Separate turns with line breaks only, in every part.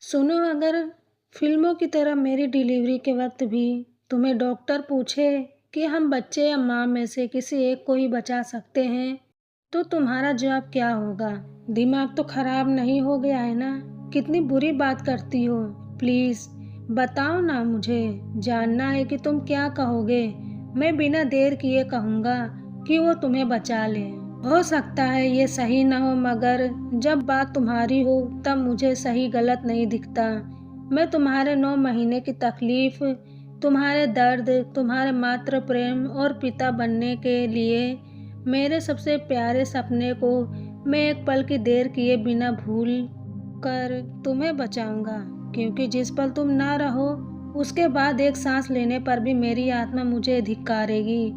सुनो, अगर फिल्मों की तरह मेरी डिलीवरी के वक्त भी तुम्हें डॉक्टर पूछे कि हम बच्चे या माँ में से किसी एक को ही बचा सकते हैं, तो तुम्हारा जवाब क्या होगा? दिमाग तो खराब नहीं हो गया है ना? कितनी बुरी बात करती हो। प्लीज बताओ ना, मुझे जानना है कि तुम क्या कहोगे। मैं बिना देर किए कहूँगा कि वो तुम्हें बचा ले। हो सकता है ये सही न हो, मगर जब बात तुम्हारी हो तब मुझे सही गलत नहीं दिखता। मैं तुम्हारे 9 महीने की तकलीफ, तुम्हारे दर्द, तुम्हारे मातृ प्रेम और पिता बनने के लिए मेरे सबसे प्यारे सपने को मैं एक पल की देर किए बिना भूल कर तुम्हें बचाऊंगा। क्योंकि जिस पल तुम ना रहो उसके बाद एक सांस लेने पर भी मेरी आत्मा मुझे धिक्कारेगी।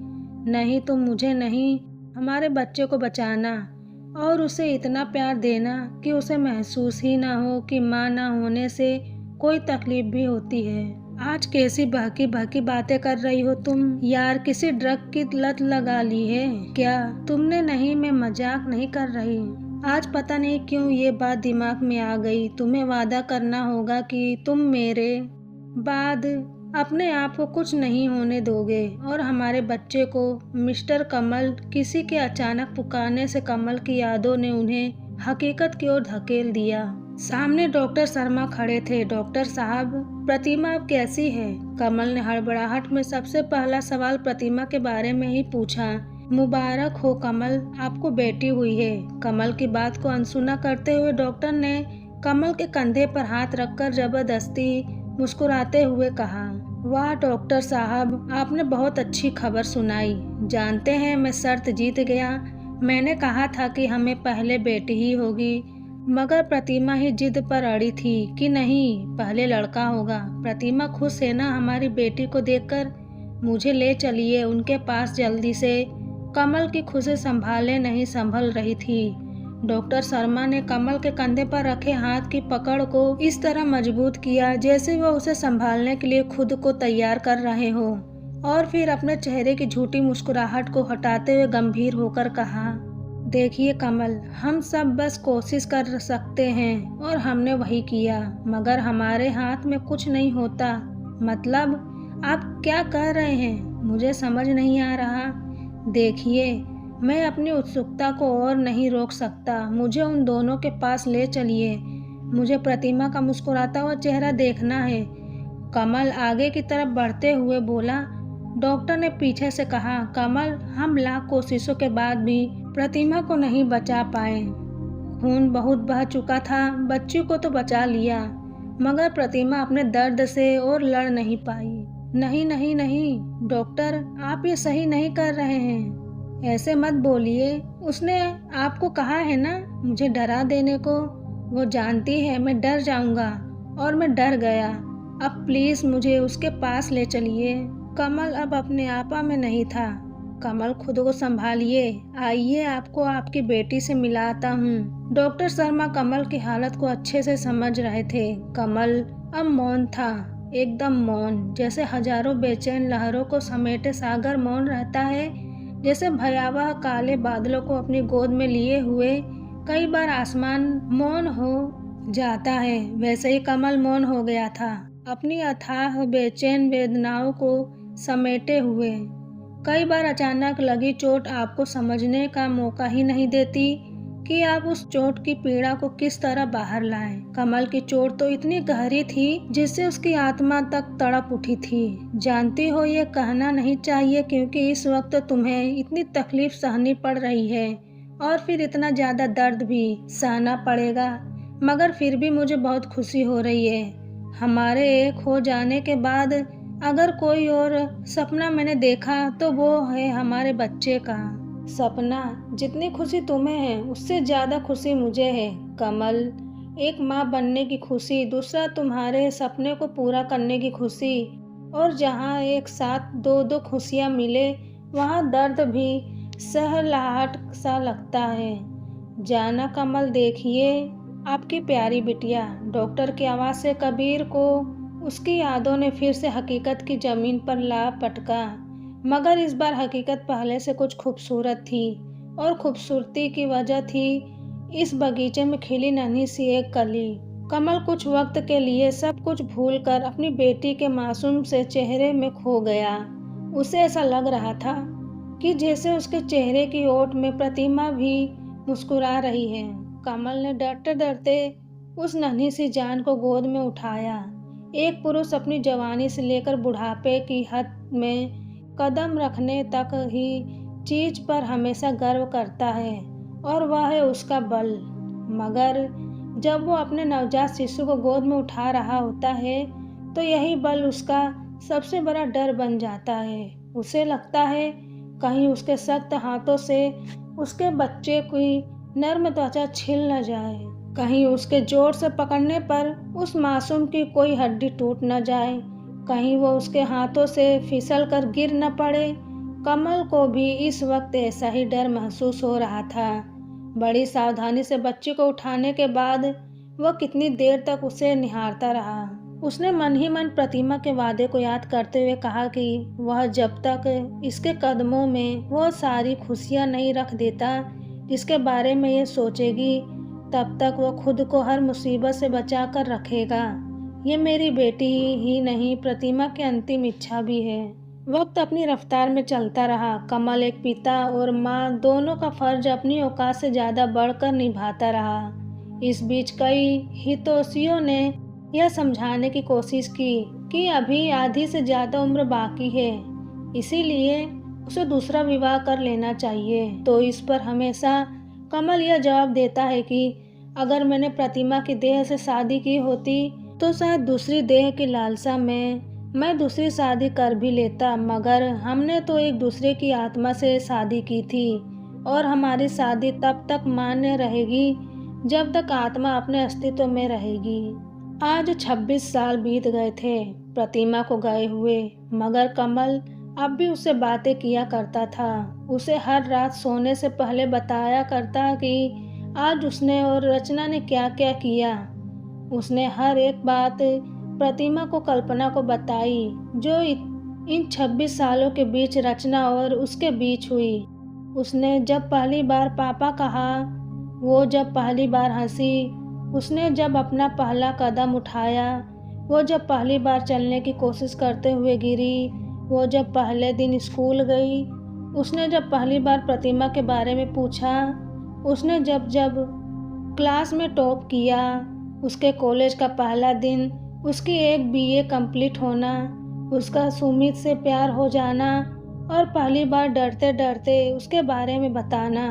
नहीं, तुम मुझे नहीं, हमारे बच्चे को बचाना और उसे इतना प्यार देना कि उसे महसूस ही ना हो कि माँ ना होने से कोई तकलीफ भी होती है। आज कैसी बहकी बहकी बातें कर रही हो तुम यार? किसी ड्रग की लत लगा ली है क्या तुमने? नहीं, मैं मजाक नहीं कर रही। आज पता नहीं क्यों ये बात दिमाग में आ गई। तुम्हें वादा करना होगा कि तुम मेरे बाद अपने आप को कुछ नहीं होने दोगे और हमारे बच्चे को। मिस्टर कमल। किसी के अचानक पुकारने से कमल की यादों ने उन्हें हकीकत की ओर धकेल दिया। सामने डॉक्टर शर्मा खड़े थे। डॉक्टर साहब, प्रतिमा अब कैसी है? कमल ने हड़बड़ाहट में सबसे पहला सवाल प्रतिमा के बारे में ही पूछा। मुबारक हो कमल, आपको बेटी हुई है। कमल की बात को अनसुना करते हुए डॉक्टर ने कमल के कंधे पर हाथ रखकर जबरदस्ती मुस्कुराते हुए कहा, वाह डॉक्टर साहब, आपने बहुत अच्छी खबर सुनाई। जानते हैं, मैं शर्त जीत गया। मैंने कहा था कि हमें पहले बेटी ही होगी, मगर प्रतिमा ही जिद पर अड़ी थी कि नहीं, पहले लड़का होगा। प्रतिमा खुश है ना हमारी बेटी को देखकर? मुझे ले चलिए उनके पास जल्दी से। कमल की खुशी संभाले नहीं संभल रही थी। डॉक्टर शर्मा ने कमल के कंधे पर रखे हाथ की पकड़ को इस तरह मजबूत किया जैसे वह उसे संभालने के लिए खुद को तैयार कर रहे हो, और फिर अपने चेहरे की झूठी मुस्कुराहट को हटाते हुए गंभीर होकर कहा, देखिए कमल, हम सब बस कोशिश कर सकते हैं और हमने वही किया, मगर हमारे हाथ में कुछ नहीं होता। मतलब आप क्या कह रहे हैं? मुझे समझ नहीं आ रहा। देखिए, मैं अपनी उत्सुकता को और नहीं रोक सकता। मुझे उन दोनों के पास ले चलिए। मुझे प्रतिमा का मुस्कुराता हुआ चेहरा देखना है। कमल आगे की तरफ बढ़ते हुए बोला। डॉक्टर ने पीछे से कहा, कमल, हम लाख कोशिशों के बाद भी प्रतिमा को नहीं बचा पाए। खून बहुत बह चुका था। बच्ची को तो बचा लिया, मगर प्रतिमा अपने दर्द से और लड़ नहीं पाई। नहीं नहीं नहीं डॉक्टर, आप ये सही नहीं कर रहे हैं। ऐसे मत बोलिए। उसने आपको कहा है ना मुझे डरा देने को। वो जानती है मैं डर जाऊंगा, और मैं डर गया। अब प्लीज मुझे उसके पास ले चलिए। कमल अब अपने आपा में नहीं था। कमल, खुद को संभालिए। आइए, आपको आपकी बेटी से मिलाता हूँ। डॉक्टर शर्मा कमल की हालत को अच्छे से समझ रहे थे। कमल अब मौन था, एकदम मौन, जैसे हजारों बेचैन लहरों को समेटे सागर मौन रहता है। जैसे भयावह काले बादलों को अपनी गोद में लिए हुए कई बार आसमान मौन हो जाता है, वैसे ही कमल मौन हो गया था, अपनी अथाह बेचैन वेदनाओं को समेटे हुए। कई बार अचानक लगी चोट आपको समझने का मौका ही नहीं देती कि आप उस चोट की पीड़ा को किस तरह बाहर लाएं। कमल की चोट तो इतनी गहरी थी जिससे उसकी आत्मा तक तड़प उठी थी। जानती हो, ये कहना नहीं चाहिए क्योंकि इस वक्त तुम्हें इतनी तकलीफ सहनी पड़ रही है और फिर इतना ज्यादा दर्द भी सहना पड़ेगा, मगर फिर भी मुझे बहुत खुशी हो रही है। हमारे एक हो जाने के बाद अगर कोई और सपना मैंने देखा तो वो है हमारे बच्चे का सपना। जितनी खुशी तुम्हें है उससे ज्यादा खुशी मुझे है कमल। एक माँ बनने की खुशी, दूसरा तुम्हारे सपने को पूरा करने की खुशी। और जहाँ एक साथ दो दो खुशियाँ मिले वहाँ दर्द भी सहलाहट सा लगता है। जाना कमल, देखिए आपकी प्यारी बिटिया। डॉक्टर की आवाज़ से कबीर को उसकी यादों ने फिर से हकीकत की जमीन पर ला पटका, मगर इस बार हकीकत पहले से कुछ खूबसूरत थी, और खूबसूरती की वजह थी इस बगीचे में खिली नन्ही सी एक कली। कमल कुछ वक्त के लिए सब कुछ भूलकर अपनी बेटी के मासूम से चेहरे में खो गया। उसे ऐसा लग रहा था कि जैसे उसके चेहरे की ओट में प्रतिमा भी मुस्कुरा रही है। कमल ने डरते डरते उस नन्ही सी जान को गोद में उठाया। एक पुरुष अपनी जवानी से लेकर बुढ़ापे की हद में कदम रखने तक ही चीज पर हमेशा गर्व करता है और वह है उसका बल। मगर जब वो अपने नवजात शिशु को गोद में उठा रहा होता है तो यही बल उसका सबसे बड़ा डर बन जाता है। उसे लगता है कहीं उसके सख्त हाथों से उसके बच्चे की नर्म त्वचा छिल न जाए, कहीं उसके जोर से पकड़ने पर उस मासूम की कोई हड्डी टूट न जाए, कहीं वो उसके हाथों से फिसल कर गिर न पड़े। कमल को भी इस वक्त ऐसा ही डर महसूस हो रहा था। बड़ी सावधानी से बच्चे को उठाने के बाद वह कितनी देर तक उसे निहारता रहा। उसने मन ही मन प्रतिमा के वादे को याद करते हुए कहा कि वह जब तक इसके कदमों में वो सारी खुशियां नहीं रख देता जिसके बारे में ये सोचेगी, तब तक वो खुद को हर मुसीबत से बचा कर रखेगा। ये मेरी बेटी ही नहीं, प्रतिमा की अंतिम इच्छा भी है। वक्त अपनी रफ्तार में चलता रहा। कमल एक पिता और माँ दोनों का फर्ज अपनी औकात से ज़्यादा बढ़कर निभाता रहा। इस बीच कई हितैषियों ने यह समझाने की कोशिश की कि अभी आधी से ज़्यादा उम्र बाकी है, इसीलिए उसे दूसरा विवाह कर लेना चाहिए। तो इस पर हमेशा कमल यह जवाब देता है कि अगर मैंने प्रतिमा की देह से शादी की होती तो शायद दूसरी देह की लालसा में मैं दूसरी शादी कर भी लेता, मगर हमने तो एक दूसरे की आत्मा से शादी की थी और हमारी शादी तब तक मान्य रहेगी जब तक आत्मा अपने अस्तित्व में रहेगी। आज 26 साल बीत गए थे प्रतिमा को गए हुए, मगर कमल अब भी उससे बातें किया करता था। उसे हर रात सोने से पहले बताया करता कि आज उसने और रचना ने क्या क्या किया। उसने हर एक बात प्रतिमा को कल्पना को बताई जो इन 26 सालों के बीच रचना और उसके बीच हुई। उसने जब पहली बार पापा कहा, वो जब पहली बार हंसी, उसने जब अपना पहला कदम उठाया, वो जब पहली बार चलने की कोशिश करते हुए गिरी, वो जब पहले दिन स्कूल गई, उसने जब पहली बार प्रतिमा के बारे में पूछा, उसने जब जब क्लास में टॉप किया, उसके कॉलेज का पहला दिन, उसकी एक बीए कंप्लीट होना, उसका सुमित से प्यार हो जाना और पहली बार डरते डरते उसके बारे में बताना,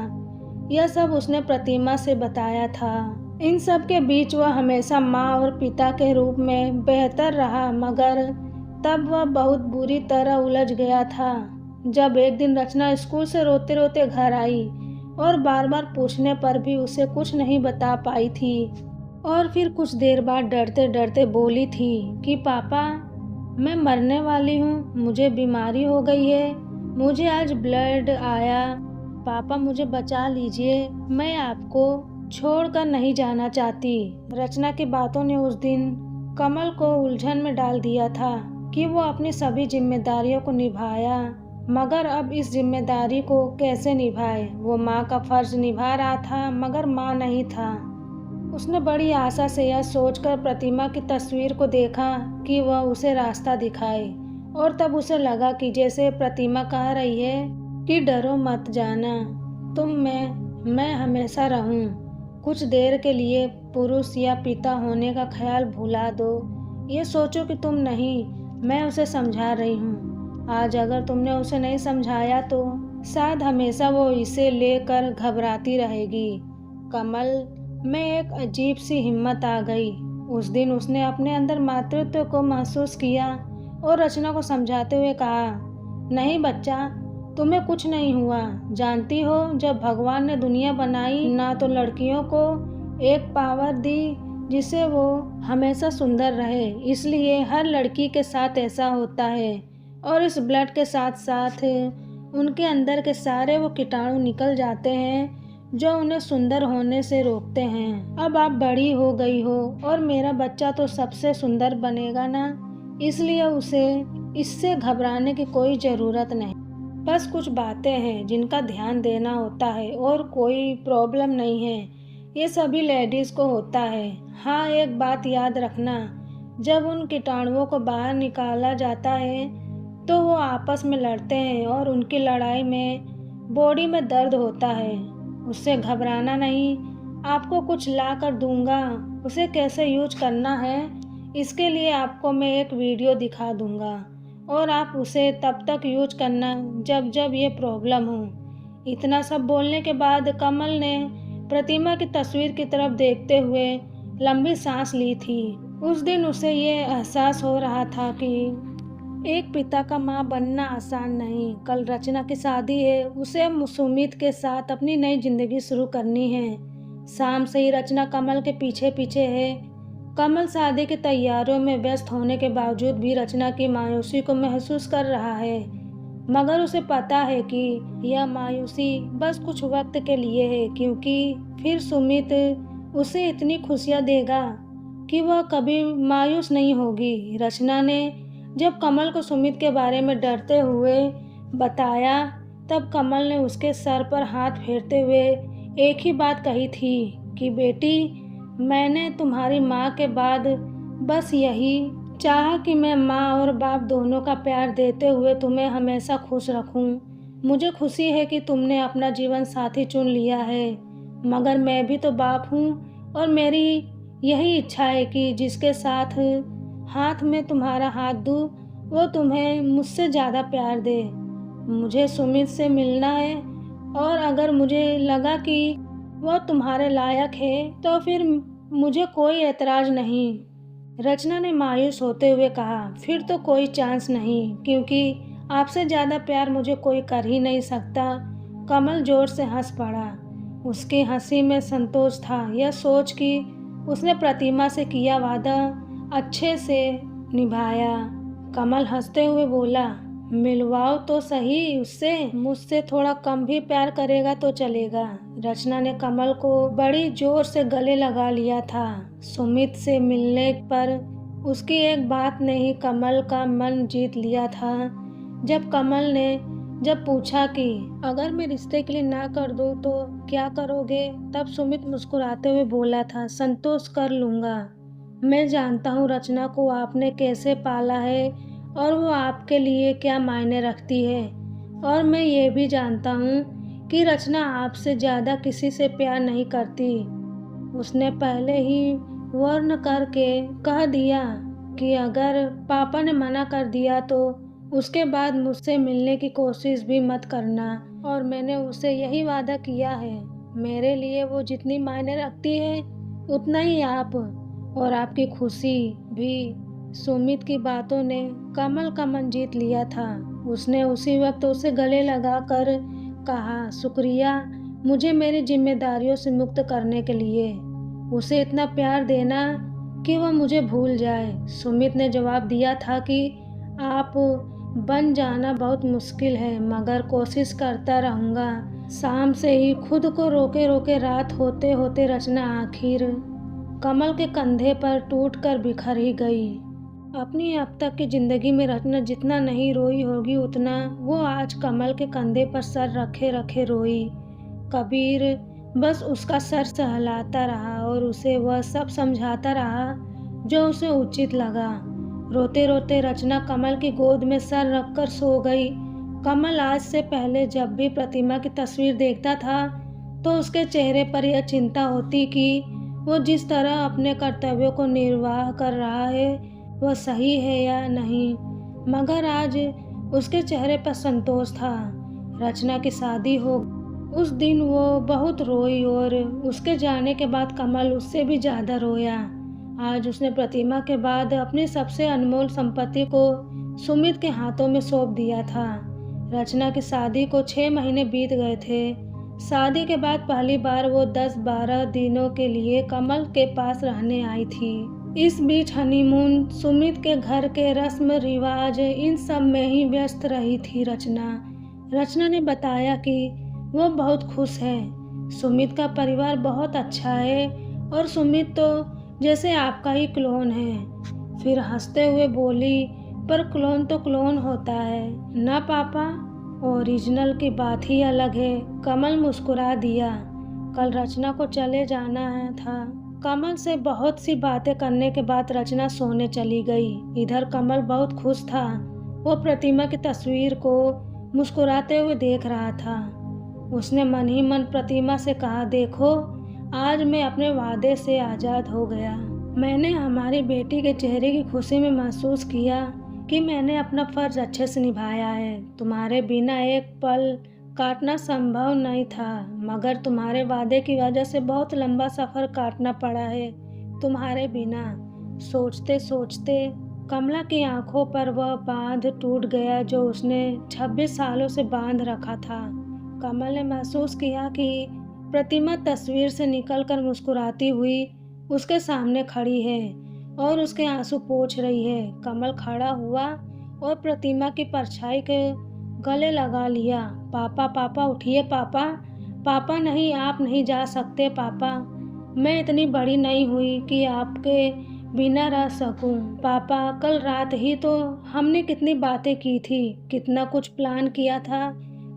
यह सब उसने प्रतिमा से बताया था। इन सब के बीच वह हमेशा माँ और पिता के रूप में बेहतर रहा, मगर तब वह बहुत बुरी तरह उलझ गया था जब एक दिन रचना स्कूल से रोते रोते घर आई और बार बार पूछने पर भी उसे कुछ नहीं बता पाई थी और फिर कुछ देर बाद डरते डरते बोली थी कि पापा, मैं मरने वाली हूँ, मुझे बीमारी हो गई है, मुझे आज ब्लड आया, पापा मुझे बचा लीजिए, मैं आपको छोड़कर नहीं जाना चाहती। रचना की बातों ने उस दिन कमल को उलझन में डाल दिया था कि वो अपनी सभी जिम्मेदारियों को निभाया, मगर अब इस जिम्मेदारी को कैसे निभाए। वो माँ का फर्ज निभा रहा था मगर माँ नहीं था। उसने बड़ी आशा से यह सोचकर प्रतिमा की तस्वीर को देखा कि वह उसे रास्ता दिखाए, और तब उसे लगा कि जैसे प्रतिमा कह रही है कि डरो मत जाना, तुम मैं हमेशा रहूं। कुछ देर के लिए पुरुष या पिता होने का ख्याल भुला दो, ये सोचो कि तुम नहीं, मैं उसे समझा रही हूँ। आज अगर तुमने उसे नहीं समझाया तो शायद हमेशा वो इसे लेकर घबराती रहेगी। कमल में एक अजीब सी हिम्मत आ गई। उस दिन उसने अपने अंदर मातृत्व को महसूस किया और रचना को समझाते हुए कहा, नहीं बच्चा, तुम्हें कुछ नहीं हुआ। जानती हो, जब भगवान ने दुनिया बनाई ना तो लड़कियों को एक पावर दी जिससे वो हमेशा सुंदर रहे, इसलिए हर लड़की के साथ ऐसा होता है और इस ब्लड के साथ साथ उनके अंदर के सारे वो कीटाणु निकल जाते हैं जो उन्हें सुंदर होने से रोकते हैं। अब आप बड़ी हो गई हो और मेरा बच्चा तो सबसे सुंदर बनेगा ना, इसलिए उसे इससे घबराने की कोई ज़रूरत नहीं। बस कुछ बातें हैं जिनका ध्यान देना होता है और कोई प्रॉब्लम नहीं है। ये सभी लेडीज़ को होता है। हाँ, एक बात याद रखना, जब उन कीटाणुओं को बाहर निकाला जाता है तो वो आपस में लड़ते हैं और उनकी लड़ाई में बॉडी में दर्द होता है। उससे घबराना नहीं। आपको कुछ ला कर दूंगा, उसे कैसे यूज करना है इसके लिए आपको मैं एक वीडियो दिखा दूंगा और आप उसे तब तक यूज करना जब जब ये प्रॉब्लम हो। इतना सब बोलने के बाद कमल ने प्रतिमा की तस्वीर की तरफ देखते हुए लंबी सांस ली थी। उस दिन उसे ये एहसास हो रहा था कि एक पिता का माँ बनना आसान नहीं। कल रचना की शादी है, उसे सुमित के साथ अपनी नई जिंदगी शुरू करनी है। शाम से ही रचना कमल के पीछे पीछे है। कमल शादी की तैयारियों में व्यस्त होने के बावजूद भी रचना की मायूसी को महसूस कर रहा है, मगर उसे पता है कि यह मायूसी बस कुछ वक्त के लिए है, क्योंकि फिर सुमित उसे इतनी खुशियाँ देगा कि वह कभी मायूस नहीं होगी। रचना ने जब कमल को सुमित के बारे में डरते हुए बताया, तब कमल ने उसके सर पर हाथ फेरते हुए एक ही बात कही थी कि बेटी, मैंने तुम्हारी माँ के बाद बस यही चाहा कि मैं माँ और बाप दोनों का प्यार देते हुए तुम्हें हमेशा खुश रखूं। मुझे खुशी है कि तुमने अपना जीवन साथी चुन लिया है, मगर मैं भी तो बाप हूँ और मेरी यही इच्छा है कि जिसके साथ हाथ में तुम्हारा हाथ दूँ वो तुम्हें मुझसे ज़्यादा प्यार दे। मुझे सुमित से मिलना है और अगर मुझे लगा कि वो तुम्हारे लायक है तो फिर मुझे कोई एतराज़ नहीं। रचना ने मायूस होते हुए कहा, फिर तो कोई चांस नहीं, क्योंकि आपसे ज़्यादा प्यार मुझे कोई कर ही नहीं सकता। कमल जोर से हंस पड़ा। उसकी हंसी में संतोष था, यह सोच कि उसने प्रतिमा से किया वादा अच्छे से निभाया। कमल हंसते हुए बोला, मिलवाओ तो सही उससे, मुझसे थोड़ा कम भी प्यार करेगा तो चलेगा। रचना ने कमल को बड़ी जोर से गले लगा लिया था। सुमित से मिलने पर उसकी एक बात ने ही कमल का मन जीत लिया था। जब कमल ने पूछा कि अगर मैं रिश्ते के लिए ना कर दूं तो क्या करोगे, तब सुमित मुस्कुराते हुए बोला था, संतोष कर लूँगा। मैं जानता हूँ रचना को आपने कैसे पाला है और वो आपके लिए क्या मायने रखती है, और मैं ये भी जानता हूँ कि रचना आपसे ज़्यादा किसी से प्यार नहीं करती। उसने पहले ही वार्न करके कह दिया कि अगर पापा ने मना कर दिया तो उसके बाद मुझसे मिलने की कोशिश भी मत करना, और मैंने उसे यही वादा किया है। मेरे लिए वो जितनी मायने रखती है उतना ही आप और आपकी खुशी भी। सुमित की बातों ने कमल का मन जीत लिया था। उसने उसी वक्त उसे गले लगाकर कहा, शुक्रिया मुझे मेरी जिम्मेदारियों से मुक्त करने के लिए, उसे इतना प्यार देना कि वह मुझे भूल जाए। सुमित ने जवाब दिया था कि आप बन जाना बहुत मुश्किल है, मगर कोशिश करता रहूँगा। शाम से ही खुद को रोके रोके रात होते होते रचना आखिर कमल के कंधे पर टूटकर बिखर ही गई। अपनी अब तक की जिंदगी में रचना जितना नहीं रोई होगी उतना वो आज कमल के कंधे पर सर रखे रखे रोई। कबीर बस उसका सर सहलाता रहा और उसे वह सब समझाता रहा जो उसे उचित लगा। रोते रोते रचना कमल की गोद में सर रखकर सो गई। कमल आज से पहले जब भी प्रतिमा की तस्वीर देखता था तो उसके चेहरे पर यह चिंता होती कि वो जिस तरह अपने कर्तव्यों को निर्वाह कर रहा है वह सही है या नहीं, मगर आज उसके चेहरे पर संतोष था। रचना की शादी हो उस दिन वो बहुत रोई और उसके जाने के बाद कमल उससे भी ज़्यादा रोया। आज उसने प्रतिमा के बाद अपनी सबसे अनमोल संपत्ति को सुमित के हाथों में सौंप दिया था। रचना की शादी को 6 महीने बीत गए थे। शादी के बाद पहली बार वो 10-12 दिनों के लिए कमल के पास रहने आई थी। इस बीच हनीमून, सुमित के घर के रस्म रिवाज, इन सब में ही व्यस्त रही थी रचना ने बताया कि वो बहुत खुश है। सुमित का परिवार बहुत अच्छा है और सुमित तो जैसे आपका ही क्लोन है। फिर हंसते हुए बोली, पर क्लोन तो क्लोन होता है ना पापा, ओरिजिनल की बात ही अलग है। कमल मुस्कुरा दिया। कल रचना को चले जाना है था। कमल से बहुत सी बातें करने के बाद रचना सोने चली गई। इधर कमल बहुत खुश था। वो प्रतिमा की तस्वीर को मुस्कुराते हुए देख रहा था। उसने मन ही मन प्रतिमा से कहा, देखो आज मैं अपने वादे से आज़ाद हो गया। मैंने हमारी बेटी के चेहरे की खुशी में महसूस किया कि मैंने अपना फर्ज अच्छे से निभाया है। तुम्हारे बिना एक पल काटना संभव नहीं था, मगर तुम्हारे वादे की वजह से बहुत लंबा सफ़र काटना पड़ा है तुम्हारे बिना। सोचते सोचते कमला की आंखों पर वह बांध टूट गया जो उसने 26 सालों से बांध रखा था। कमल ने महसूस किया कि प्रतिमा तस्वीर से निकलकर मुस्कुराती हुई उसके सामने खड़ी है और उसके आंसू पोंछ रही है। कमल खड़ा हुआ और प्रतिमा की परछाई के गले लगा लिया। पापा पापा उठिए पापा। पापा नहीं, आप नहीं जा सकते पापा। मैं इतनी बड़ी नहीं हुई कि आपके बिना रह सकूं। पापा कल रात ही तो हमने कितनी बातें की थी, कितना कुछ प्लान किया था।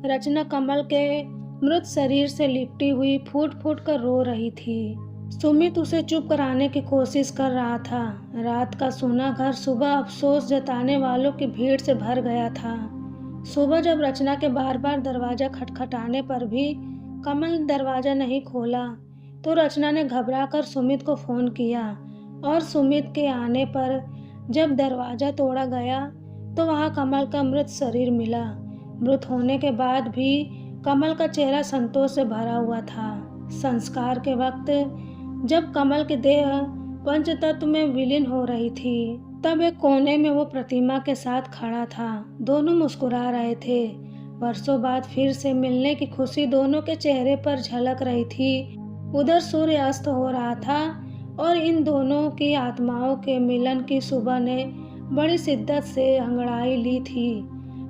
रचना कमल के मृत शरीर से लिपटी हुई फूट फूट कर रो रही थी। सुमित उसे चुप कराने की कोशिश कर रहा था। रात का सूना घर सुबह अफसोस जताने वालों की भीड़ से भर गया था। सुबह जब रचना के बार बार दरवाज़ा खटखटाने पर भी कमल दरवाज़ा नहीं खोला तो रचना ने घबराकर सुमित को फ़ोन किया और सुमित के आने पर जब दरवाज़ा तोड़ा गया तो वहाँ कमल का मृत शरीर मिला। मृत होने के बाद भी कमल का चेहरा संतोष से भरा हुआ था। संस्कार के वक्त जब कमल की देह पंचतत्व में विलीन हो रही थी तब एक कोने में वो प्रतिमा के साथ खड़ा था। दोनों मुस्कुरा रहे थे। वर्षों बाद फिर से मिलने की खुशी दोनों के चेहरे पर झलक रही थी। उधर सूर्य अस्त हो रहा था और इन दोनों की आत्माओं के मिलन की सुबह ने बड़ी शिद्दत से अंगड़ाई ली थी।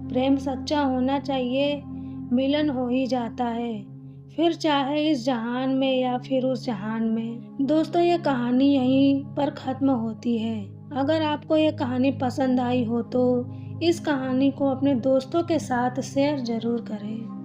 प्रेम सच्चा होना चाहिए, मिलन हो ही जाता है, फिर चाहे इस जहान में या फिर उस जहान में। दोस्तों, ये कहानी यहीं पर ख़त्म होती है। अगर आपको ये कहानी पसंद आई हो तो इस कहानी को अपने दोस्तों के साथ शेयर ज़रूर करें।